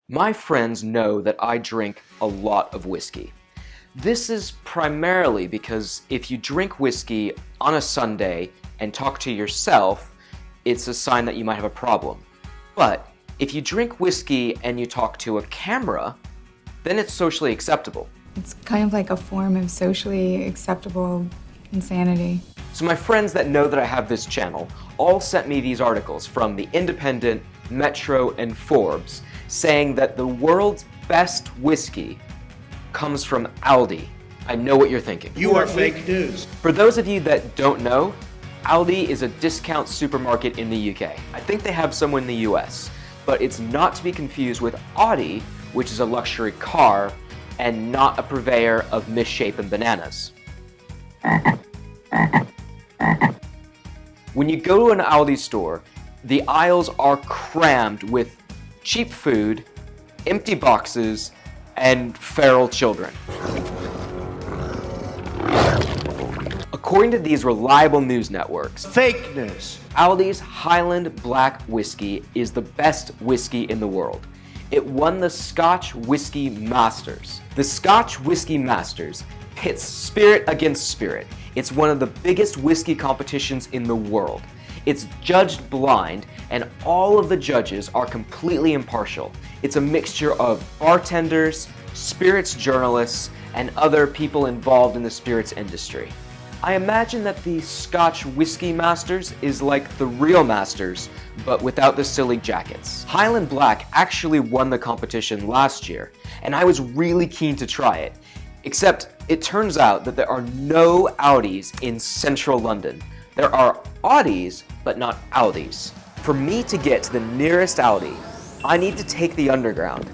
My friends know that I drink a lot of whiskey. This is primarily because if you drink whiskey on a Sunday and talk to yourself, it's a sign that you might have a problem. But if you drink whiskey and you talk to a camera, then it's socially acceptable. It's kind of like a form of socially acceptable insanity. So my friends that know that I have this channel all sent me these articles from The Independent, Metro, and Forbes saying that the world's best whiskey comes from Aldi. I know what you're thinking. You are fake news. For those of you that don't know, Aldi is a discount supermarket in the UK. I think they have some in the US, but it's not to be confused with Audi, which is a luxury car and not a purveyor of misshapen bananas. When you go to an Aldi store, the aisles are crammed with cheap food, empty boxes, and feral children. According to these reliable news networks, Fake news. Aldi's Highland Black whiskey is the best whiskey in the world. It won the Scotch Whisky Masters. The Scotch Whisky Masters pits spirit against spirit. It's one of the biggest whiskey competitions in the world. It's judged blind, and all of the judges are completely impartial. It's a mixture of bartenders, spirits journalists, and other people involved in the spirits industry. I imagine that the Scotch Whisky Masters is like the real Masters, but without the silly jackets. Highland Black actually won the competition last year, and I was really keen to try it. Except it turns out that there are no Audis in central London. There are Audis, but not Aldis. For me to get to the nearest Aldi, I need to take the underground,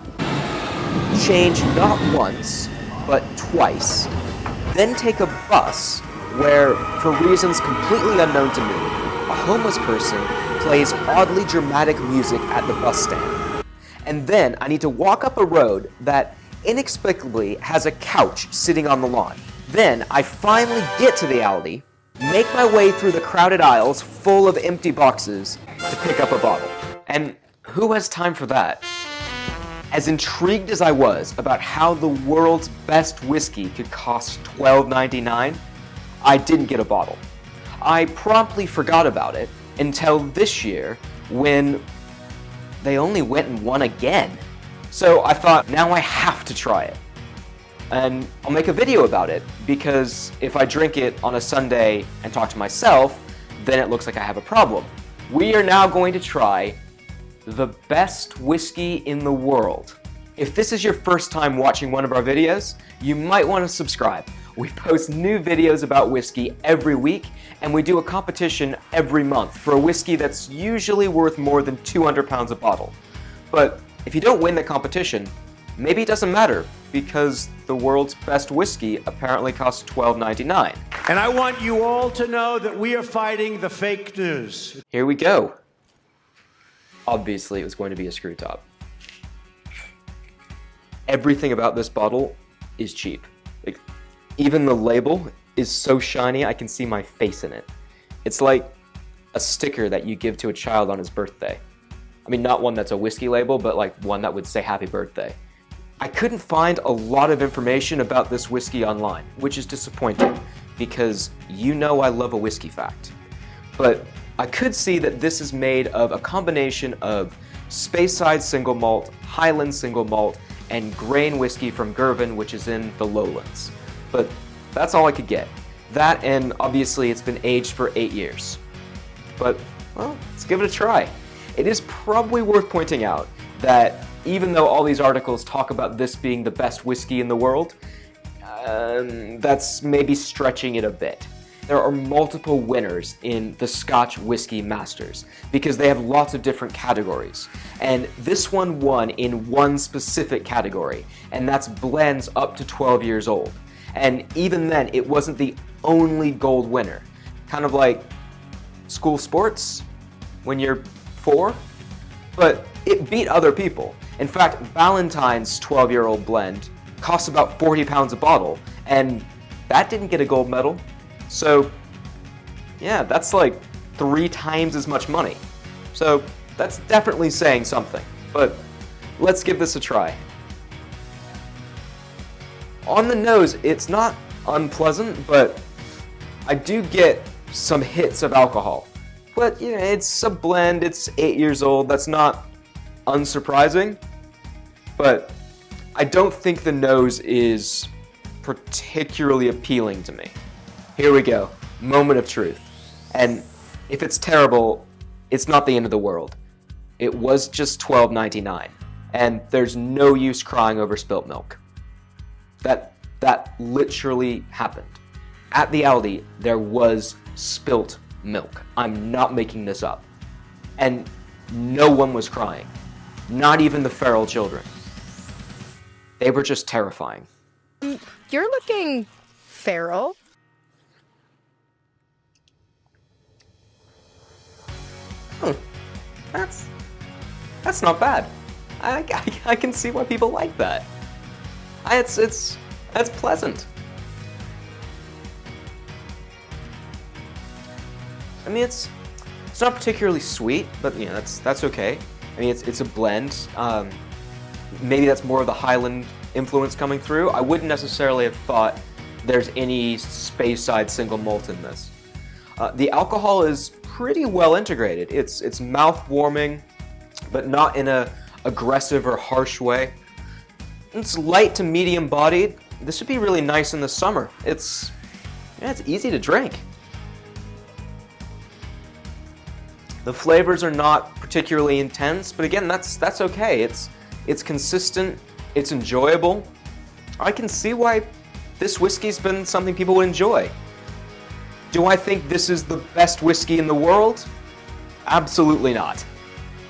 change not once, but twice, then take a bus where, for reasons completely unknown to me, a homeless person plays oddly dramatic music at the bus stand. And then I need to walk up a road that inexplicably has a couch sitting on the lawn. Then I finally get to the Aldi, make my way through the crowded aisles full of empty boxes to pick up a bottle. And who has time for that? As intrigued as I was about how the world's best whiskey could cost $12.99, I didn't get a bottle. I promptly forgot about it until this year when they only went and won again. So I thought, now I have to try it. And I'll make a video about it, because if I drink it on a Sunday and talk to myself, then it looks like I have a problem. We are now going to try the best whiskey in the world. If this is your first time watching one of our videos, you might want to subscribe. We post new videos about whiskey every week, and we do a competition every month for a whiskey that's usually worth more than 200 pounds a bottle. But if you don't win the competition, maybe it doesn't matter, because the world's best whiskey apparently costs $12.99. And I want you all to know that we are fighting the fake news. Here we go. Obviously, it was going to be a screw top. Everything about this bottle is cheap. Like, even the label is so shiny I can see my face in it. It's like a sticker that you give to a child on his birthday. I mean, not one that's a whiskey label, but like one that would say happy birthday. I couldn't find a lot of information about this whiskey online, which is disappointing, because you know I love a whiskey fact. But I could see that this is made of a combination of Speyside single malt, Highland single malt, and grain whiskey from Girvan, which is in the lowlands. But that's all I could get. That, and obviously it's been aged for 8 years. But, well, let's give it a try. It is probably worth pointing out that even though all these articles talk about this being the best whiskey in the world, that's maybe stretching it a bit. There are multiple winners in the Scotch Whisky Masters because they have lots of different categories. And this one won in one specific category, and that's blends up to 12 years old. And even then, it wasn't the only gold winner. Kind of like school sports when you're 4, but it beat other people. In fact, Valentine's 12-year-old blend costs about 40 pounds a bottle, and that didn't get a gold medal. So, yeah, that's like 3 times as much money. So, that's definitely saying something. But let's give this a try. On the nose, it's not unpleasant, but I do get some hits of alcohol. But, you know, it's a blend, it's 8 years old, that's not unsurprising. But I don't think the nose is particularly appealing to me. Here we go, moment of truth. And if it's terrible, it's not the end of the world. It was just $12.99, and there's no use crying over spilt milk. That literally happened. At the Aldi, there was spilt milk. I'm not making this up. And no one was crying. Not even the feral children. They were just terrifying. You're looking feral. That's not bad. I can see why people like that. That's pleasant. I mean, it's not particularly sweet, but you know that's okay. I mean, it's a blend. Maybe that's more of the Highland influence coming through. I wouldn't necessarily have thought there's any Speyside single malt in this. The alcohol is pretty well integrated. It's mouth-warming, but not in a aggressive or harsh way. It's light to medium bodied. This would be really nice in the summer. It's easy to drink. The flavors are not particularly intense, but again, that's okay. It's consistent, it's enjoyable. I can see why this whiskey's been something people would enjoy. Do I think this is the best whiskey in the world? Absolutely not.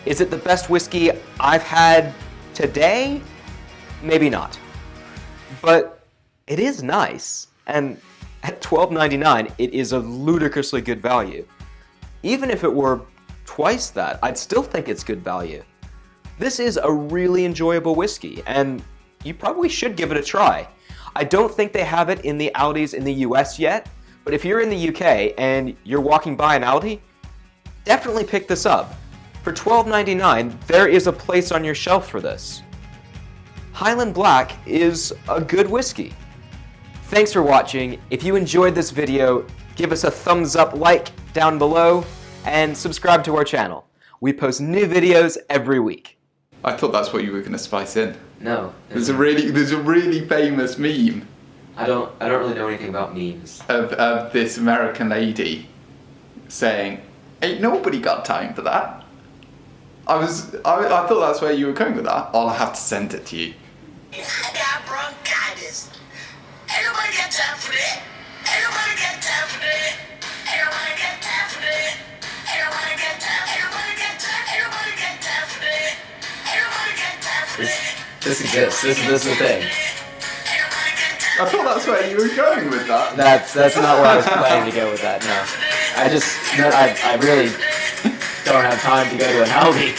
Is it the best whiskey I've had today? Maybe not. But it is nice, and at $12.99, it is a ludicrously good value. Even if it were twice that, I'd still think it's good value. This is a really enjoyable whiskey, and you probably should give it a try. I don't think they have it in the Aldis in the US yet, but if you're in the UK and you're walking by an Aldi, definitely pick this up. For $12.99, there is a place on your shelf for this. Highland Black is a good whiskey. Thanks for watching. If you enjoyed this video, give us a thumbs up, like down below, and subscribe to our channel. We post new videos every week. I thought that's what you were going to spice in. No. There's a really famous meme I don't really know anything about memes. of this American lady saying, "Ain't nobody got time for that." I thought that's where you were going with that. I'll have to send it to you. I got bronchitis. Ain't nobody got time for that. Ain't nobody got time for that. Ain't nobody got time for that. Ain't nobody got time. Ain't nobody got time. Ain't nobody got time for that. Ain't nobody got time for that. This exists. This is the thing. I thought that's where you were going with that. That's not where I was planning to go with that, no. I really don't have time to go to an Aldi.